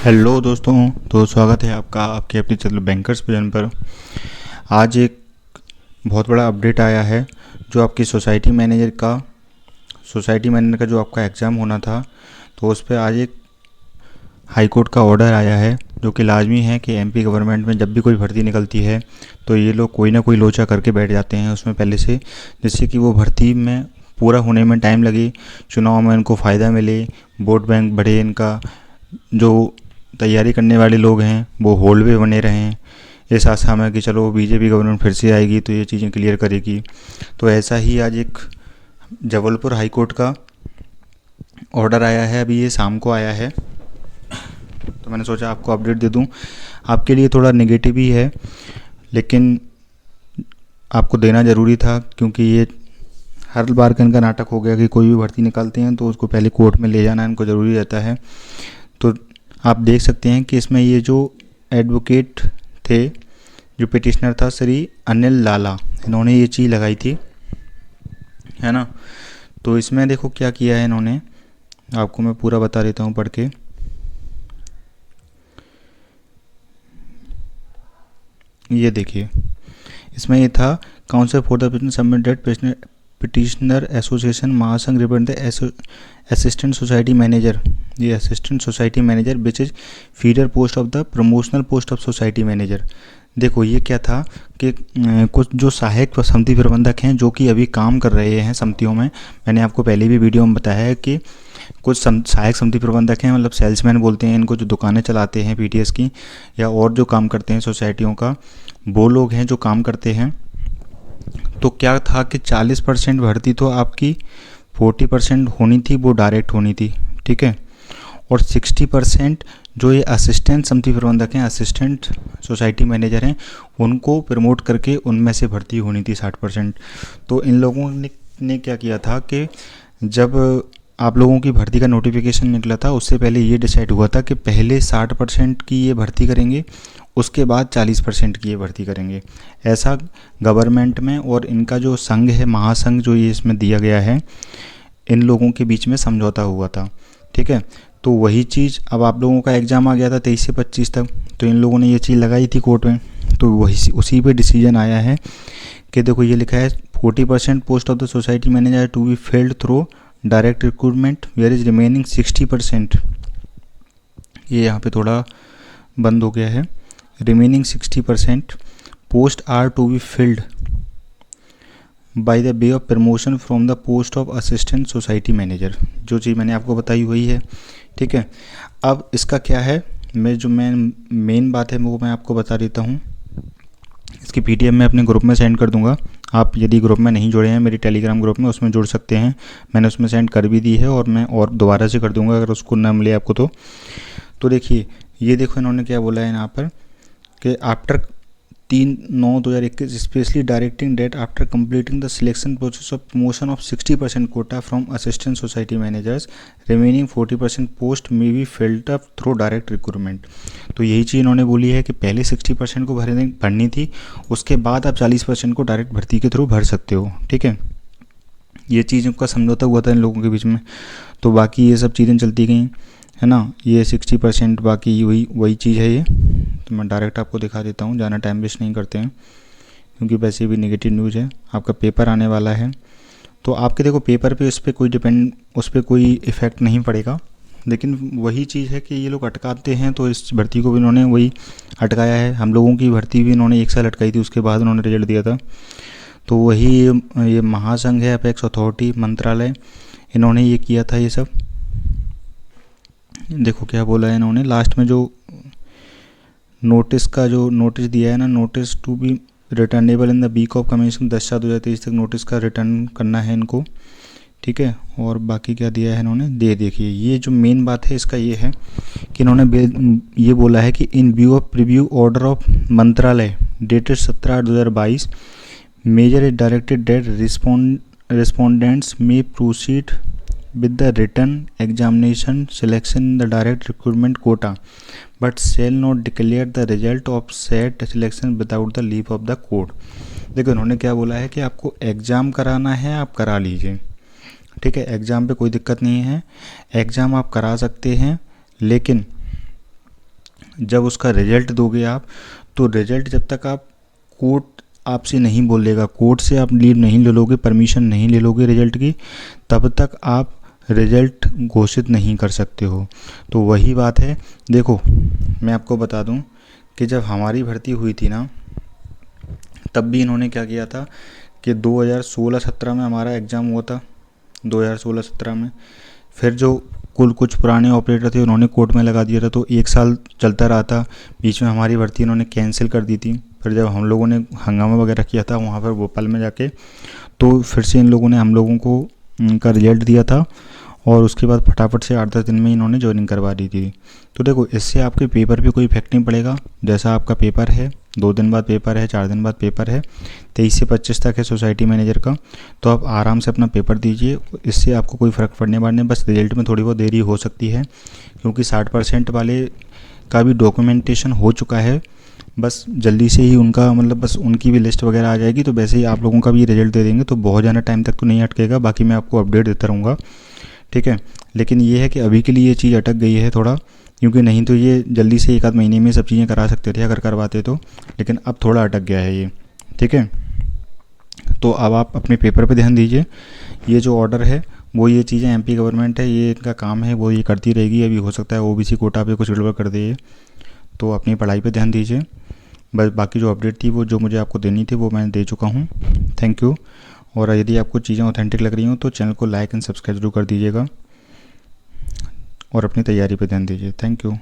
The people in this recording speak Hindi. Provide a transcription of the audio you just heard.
हेलो दोस्तों, तो स्वागत है आपका आपके अपने चैनल बैंकर्स विजन पर। आज एक बहुत बड़ा अपडेट आया है जो आपकी सोसाइटी मैनेजर का जो आपका एग्ज़ाम होना था, तो उस पर आज एक हाई कोर्ट का ऑर्डर आया है जो कि लाजमी है कि एमपी गवर्नमेंट में जब भी कोई भर्ती निकलती है तो ये लोग कोई ना कोई लोचा करके बैठ जाते हैं उसमें पहले से, जिससे कि वो भर्ती में पूरा होने में टाइम लगे, चुनाव में उनको फ़ायदा मिले, वोट बैंक बढ़े, इनका जो तैयारी करने वाले लोग हैं वो होल्ड पे बने रहें इस आशा में कि चलो बीजेपी गवर्नमेंट फिर से आएगी तो ये चीज़ें क्लियर करेगी। तो ऐसा ही आज एक जबलपुर हाई कोर्ट का ऑर्डर आया है, अभी ये शाम को आया है, तो मैंने सोचा आपको अपडेट दे दूं। आपके लिए थोड़ा नेगेटिव ही है लेकिन आपको देना ज़रूरी था, क्योंकि ये हर बार का इनका नाटक हो गया कि कोई भी भर्ती निकालते हैं तो उसको पहले कोर्ट में ले जाना इनको ज़रूरी रहता है। तो आप देख सकते हैं कि इसमें ये जो एडवोकेट थे, जो पिटिशनर था श्री अनिल लाला, इन्होंने ये चीज़ लगाई थी, है ना। तो इसमें देखो क्या किया है इन्होंने, आपको मैं पूरा बता देता हूँ पढ़ के। ये देखिए, इसमें ये था, council for the petition submitted petitioner association महासंघ रिप्रेजेंट असिस्टेंट सोसाइटी मैनेजर, ये assistant society manager which is feeder post of the promotional post of society manager. देखो ये क्या था कि कुछ जो सहायक समिति प्रबंधक हैं जो कि अभी काम कर रहे हैं समितियों में, मैंने आपको पहले भी वीडियो में बताया है कि कुछ सहायक समिति प्रबंधक हैं, मतलब सेल्समैन बोलते हैं इनको, जो दुकानें चलाते हैं पीटीएस की या और जो काम करते हैं सोसाइटियों का, वो लोग हैं जो काम करते हैं। तो क्या था कि 40% भर्ती तो आपकी 40% होनी थी, वो डायरेक्ट होनी थी, ठीक है, और 60% जो ये असिस्टेंट समिति प्रबंधक हैं, असिस्टेंट सोसाइटी मैनेजर हैं, उनको प्रमोट करके उनमें से भर्ती होनी थी 60%। तो इन लोगों ने क्या किया था कि जब आप लोगों की भर्ती का नोटिफिकेशन निकला था उससे पहले ये डिसाइड हुआ था कि पहले 60% की ये भर्ती करेंगे, उसके बाद 40% की ये भर्ती करेंगे, ऐसा गवर्नमेंट में और इनका जो संघ है महासंघ जो ये इसमें दिया गया है, इन लोगों के बीच में समझौता हुआ था, ठीक है। तो वही चीज़ अब आप लोगों का एग्ज़ाम आ गया था 23 से 25 तक, तो इन लोगों ने ये चीज़ लगाई थी कोर्ट में, तो वही उसी पे डिसीजन आया है कि देखो ये लिखा है 40% post of the society manager to be filled through direct recruitment where is remaining 60%, ये यहाँ पे थोड़ा बंद हो गया है, remaining 60% post are to be filled by the way of promotion from the post of assistant society manager. जो चीज़ मैंने आपको बताई वही है, ठीक है। अब इसका क्या है, मैं मेन बात है वो मैं आपको बता देता हूँ। इसकी पीडीएफ मैं अपने ग्रुप में सेंड कर दूंगा, आप यदि ग्रुप में नहीं जुड़े हैं मेरी टेलीग्राम ग्रुप में, उसमें जुड़ सकते हैं, मैंने उसमें सेंड कर भी दी है और मैं और दोबारा से कर दूंगा अगर उसको ना मिले आपको तो देखिए ये देखो इन्होंने क्या बोला है यहाँ पर कि after 3/9/2021 specially directing date after completing the selection process of promotion of 60% quota from assistant society managers, remaining 40% post may be filled up through direct recruitment. तो यही चीज़ इन्होंने बोली है कि पहले 60% को भरनी थी, उसके बाद आप 40% को डायरेक्ट भर्ती के थ्रू भर सकते हो, ठीक है। ये चीज़ का समझौता हुआ था इन लोगों के बीच में, तो बाकी ये सब चीज़ें चलती गई, है ना। ये 60% बाकी वही चीज़ है ये, तो मैं डायरेक्ट आपको दिखा देता हूँ, ज़्यादा टाइम वेस्ट नहीं करते हैं क्योंकि वैसे भी नेगेटिव न्यूज़ है। आपका पेपर आने वाला है तो आपके देखो पेपर पे उस पर कोई इफ़ेक्ट नहीं पड़ेगा, लेकिन वही चीज़ है कि ये लोग अटकाते हैं, तो इस भर्ती को भी इन्होंने वही अटकाया है। हम लोगों की भर्ती भी इन्होंने 1 साल अटकाई थी, उसके बाद उन्होंने रिजल्ट दिया था। तो वही ये महासंघ है, अपेक्स अथॉरिटी मंत्रालय, इन्होंने ये किया था ये सब। देखो क्या बोला है इन्होंने लास्ट में, जो नोटिस दिया है ना, notice to be returnable in the week of commission 10/7/2023 तक नोटिस का रिटर्न करना है इनको, ठीक है। और बाकी क्या दिया है इन्होंने देखिए ये जो मेन बात है इसका ये है कि इन्होंने ये बोला है कि in view of preview order of मंत्रालय dated 17/8/2022 major is directed that respondents में proceed with the written examination selection in the direct recruitment quota but shall not declare the result of said selection without the leave of the court। देखो इन्होंने क्या बोला है कि आपको एग्ज़ाम कराना है आप करा लीजिए, ठीक है, एग्ज़ाम पे कोई दिक्कत नहीं है, एग्ज़ाम आप करा सकते हैं, लेकिन जब उसका रिजल्ट दोगे आप, तो रिजल्ट जब तक आप कोर्ट आपसे नहीं बोलेगा, कोर्ट से आप लीव नहीं ले लोगे, परमिशन नहीं ले लोगे रिजल्ट की, तब तक आप रिजल्ट घोषित नहीं कर सकते हो। तो वही बात है। देखो मैं आपको बता दूं कि जब हमारी भर्ती हुई थी ना, तब भी इन्होंने क्या किया था कि 2016-17 में हमारा एग्ज़ाम हुआ था, 2016-17 में। फिर जो कुल कुछ पुराने ऑपरेटर थे उन्होंने कोर्ट में लगा दिया था, तो 1 साल चलता रहा था। बीच में हमारी भर्ती इन्होंने कैंसिल कर दी थी। फिर जब हम लोगों ने हंगामा वगैरह किया था वहाँ पर भोपाल में जाके, तो फिर से इन लोगों ने हम लोगों को उनका रिजल्ट दिया था, और उसके बाद फटाफट से 8-10 दिन में इन्होंने ज्वाइनिंग करवा दी थी। तो देखो इससे आपके पेपर पे कोई इफेक्ट नहीं पड़ेगा। जैसा आपका पेपर है, 2 दिन बाद पेपर है, 4 दिन बाद पेपर है, 23 से 25 तक है सोसाइटी मैनेजर का, तो आप आराम से अपना पेपर दीजिए। इससे आपको कोई फ़र्क पड़ने वाला नहीं, बस रिजल्ट में थोड़ी बहुत देरी हो सकती है, क्योंकि 60% वाले का भी डॉक्यूमेंटेशन हो चुका है। बस जल्दी से ही उनका मतलब बस उनकी भी लिस्ट वगैरह आ जाएगी, तो वैसे ही आप लोगों का भी रिजल्ट दे देंगे, तो बहुत ज़्यादा टाइम तक तो नहीं अटकेगा। बाकी मैं आपको अपडेट देता रहूँगा, ठीक है। लेकिन ये है कि अभी के लिए ये चीज़ अटक गई है थोड़ा, क्योंकि नहीं तो ये जल्दी से 1 आध महीने में सब चीज़ें करा सकते थे अगर करवाते तो, लेकिन अब थोड़ा अटक गया है ये, ठीक है। तो अब आप अपने पेपर पे ध्यान दीजिए। ये जो ऑर्डर है वो ये चीज़ें एमपी गवर्नमेंट है, ये इनका काम है, वो ये करती रहेगी। अभी हो सकता है ओबीसी कोटा पे कुछ गड़बड़ कर दे ये, तो अपनी पढ़ाई पे ध्यान दीजिए। बस बाकी जो अपडेट थी वो जो मुझे आपको देनी थी वो मैंने दे चुका हूँ। Thank you. और यदि आपको चीज़ें ऑथेंटिक लग रही हो तो चैनल को लाइक एंड सब्सक्राइब जरूर कर दीजिएगा, और अपनी तैयारी पे ध्यान दीजिए। Thank you.